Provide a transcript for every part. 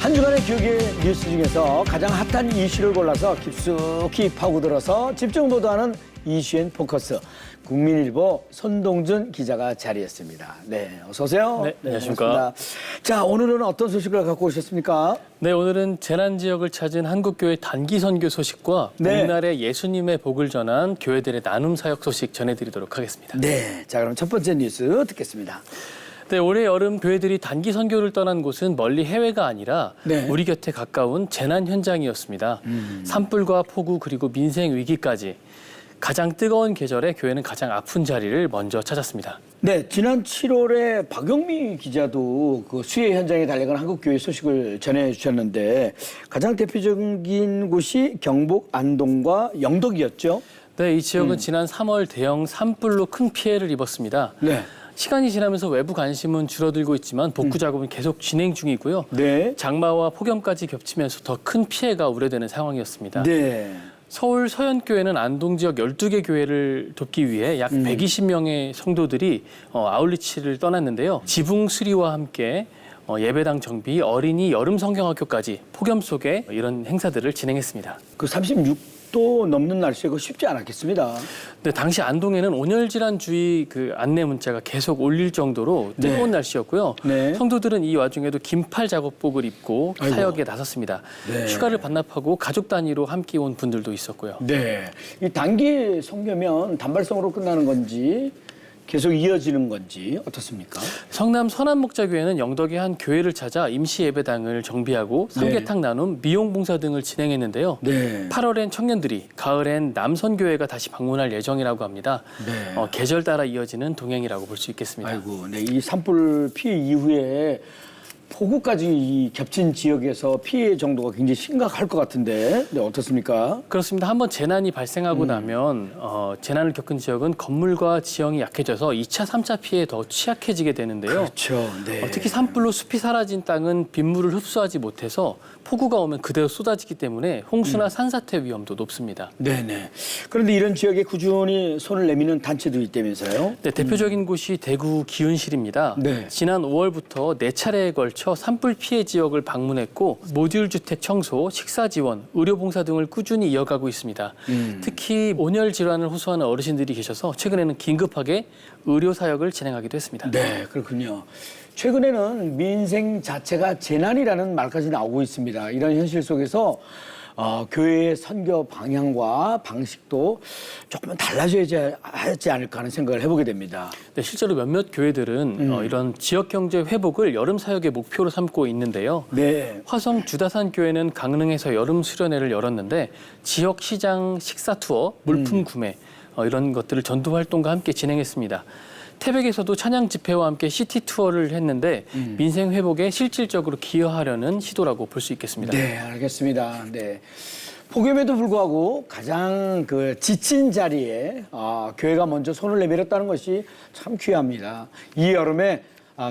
한 주간의 교육의 뉴스 중에서 가장 핫한 이슈를 골라서 깊숙이 파고들어서 집중 보도하는 이슈앤 포커스. 국민일보 손동준 기자가 자리했습니다. 네, 어서 오세요. 네, 안녕하십니까. 반갑습니다. 자, 오늘은 어떤 소식을 갖고 오셨습니까? 네, 오늘은 재난 지역을 찾은 한국교회 단기 선교 소식과 네. 복날에 예수님의 복을 전한 교회들의 나눔 사역 소식 전해드리도록 하겠습니다. 네, 자 그럼 첫 번째 뉴스 듣겠습니다. 네, 올해 여름 교회들이 단기 선교를 떠난 곳은 멀리 해외가 아니라 네. 우리 곁에 가까운 재난 현장이었습니다. 산불과 폭우 그리고 민생 위기까지 가장 뜨거운 계절에 교회는 가장 아픈 자리를 먼저 찾았습니다. 네, 지난 7월에 박영미 기자도 그 수해 현장에 달려간 한국교회 소식을 전해주셨는데 가장 대표적인 곳이 경북 안동과 영덕이었죠. 네, 이 지역은 지난 3월 대형 산불로 큰 피해를 입었습니다. 네. 시간이 지나면서 외부 관심은 줄어들고 있지만 복구 작업은 계속 진행 중이고요. 네. 장마와 폭염까지 겹치면서 더 큰 피해가 우려되는 상황이었습니다. 네. 서울 서현교회는 안동 지역 12개 교회를 돕기 위해 약 120명의 성도들이 아울리치를 떠났는데요. 지붕 수리와 함께 예배당 정비, 어린이 여름 성경학교까지 폭염 속에 이런 행사들을 진행했습니다. 그 36도 넘는 날씨가 쉽지 않았겠습니다. 네, 당시 안동에는 온열질환 주의 그 안내 문자가 계속 울릴 정도로 뜨거운 네. 날씨였고요. 네. 성도들은 이 와중에도 긴팔 작업복을 입고 아이고. 사역에 나섰습니다. 네. 휴가를 반납하고 가족 단위로 함께 온 분들도 있었고요. 네. 이 단기 선교면 단발성으로 끝나는 건지 계속 이어지는 건지 어떻습니까? 성남 선한목자교회는 영덕의 한 교회를 찾아 임시 예배당을 정비하고 삼계탕 나눔, 미용 봉사 등을 진행했는데요. 네. 8월엔 청년들이, 가을엔 남선교회가 다시 방문할 예정이라고 합니다. 네. 계절 따라 이어지는 동행이라고 볼 수 있겠습니다. 아이고, 네. 이 산불 피해 이후에 폭우까지 겹친 지역에서 피해 정도가 굉장히 심각할 것 같은데, 네, 어떻습니까? 그렇습니다. 한번 재난이 발생하고 나면 재난을 겪은 지역은 건물과 지형이 약해져서 2차, 3차 피해에 더 취약해지게 되는데요. 그렇죠. 네. 특히 산불로 숲이 사라진 땅은 빗물을 흡수하지 못해서 폭우가 오면 그대로 쏟아지기 때문에 홍수나 산사태 위험도 높습니다. 네네. 그런데 이런 지역에 꾸준히 손을 내미는 단체도 있다면서요? 네, 대표적인 곳이 대구 기운실입니다. 네. 지난 5월부터 4차례에 걸쳐 산불 피해 지역을 방문했고 모듈 주택 청소, 식사 지원, 의료 봉사 등을 꾸준히 이어가고 있습니다. 특히 온열 질환을 호소하는 어르신들이 계셔서 최근에는 긴급하게 의료 사역을 진행하기도 했습니다. 네, 그렇군요. 최근에는 민생 자체가 재난이라는 말까지 나오고 있습니다. 이런 현실 속에서 교회의 선교 방향과 방식도 조금은 달라져야 하지 않을까 하는 생각을 해보게 됩니다. 네, 실제로 몇몇 교회들은 이런 지역 경제 회복을 여름 사역의 목표로 삼고 있는데요. 네. 화성 주다산 교회는 강릉에서 여름 수련회를 열었는데 지역 시장 식사 투어, 물품 구매 이런 것들을 전도 활동과 함께 진행했습니다. 태백에서도 찬양 집회와 함께 시티 투어를 했는데 민생 회복에 실질적으로 기여하려는 시도라고 볼 수 있겠습니다. 네, 알겠습니다. 네. 폭염에도 불구하고 가장 그 지친 자리에 교회가 먼저 손을 내밀었다는 것이 참 귀합니다. 이 여름에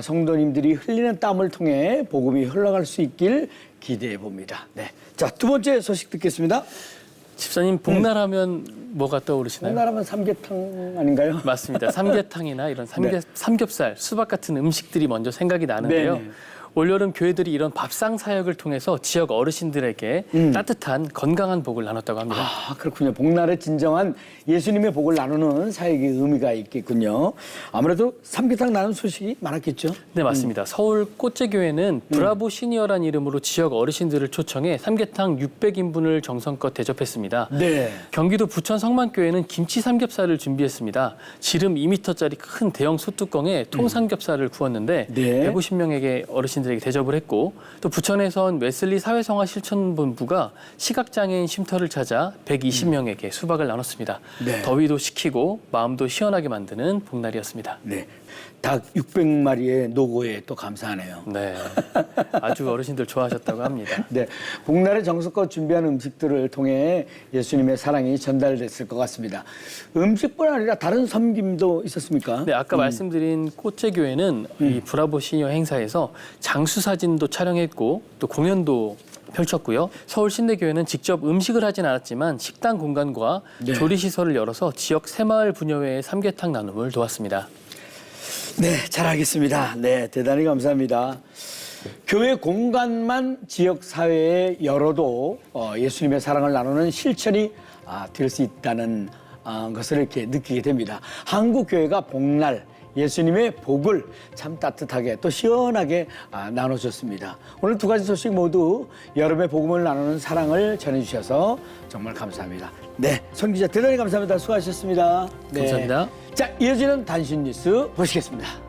성도님들이 흘리는 땀을 통해 복음이 흘러갈 수 있길 기대해 봅니다. 네. 자, 두 번째 소식 듣겠습니다. 집사님, 복날하면 뭐가 떠오르시나요? 복날하면 삼계탕 아닌가요? 맞습니다. 삼계탕이나 이런 삼겹살, 수박 같은 음식들이 먼저 생각이 나는데요. 네네. 올여름 교회들이 이런 밥상 사역을 통해서 지역 어르신들에게 따뜻한 건강한 복을 나눴다고 합니다. 아, 그렇군요. 복날에 진정한 예수님의 복을 나누는 사역의 의미가 있겠군요. 아무래도 삼계탕 나눈 소식이 많았겠죠? 네, 맞습니다. 서울 꽃제교회는 브라보 시니어란 이름으로 지역 어르신들을 초청해 삼계탕 600인분을 정성껏 대접했습니다. 네. 경기도 부천 성만교회는 김치 삼겹살을 준비했습니다. 지름 2m짜리 큰 대형 소뚜껑에 통삼겹살을 구웠는데 네. 150명에게 어르신들에게 대접을 했고, 또 부천에선 웨슬리 사회성화 실천본부가 시각장애인 쉼터를 찾아 120명에게 수박을 나눴습니다. 네. 더위도 식히고 마음도 시원하게 만드는 복날이었습니다. 네. 닭 600마리의 노고에 또 감사하네요. 네, 아주 어르신들 좋아하셨다고 합니다. 네, 복날에 정성껏 준비한 음식들을 통해 예수님의 사랑이 전달됐을 것 같습니다. 음식뿐 아니라 다른 섬김도 있었습니까? 네, 아까 말씀드린 꽃제교회는 이 브라보 시니어 행사에서 장수 사진도 촬영했고 또 공연도 펼쳤고요. 서울 신대교회는 직접 음식을 하진 않았지만 식당 공간과 네. 조리시설을 열어서 지역 새마을 부녀회의 삼계탕 나눔을 도왔습니다. 네, 잘 알겠습니다. 네, 대단히 감사합니다. 교회 공간만 지역 사회에 열어도 예수님의 사랑을 나누는 실천이 될 수 있다는 것을 이렇게 느끼게 됩니다. 한국 교회가 복날 예수님의 복을 참 따뜻하게 또 시원하게 나눠줬습니다. 오늘 두 가지 소식 모두 여름의 복음을 나누는 사랑을 전해주셔서 정말 감사합니다. 네, son 기자 대단히 감사합니다. 수고하셨습니다. 네. 감사합니다. 자, 이어지는 단신 뉴스 보시겠습니다.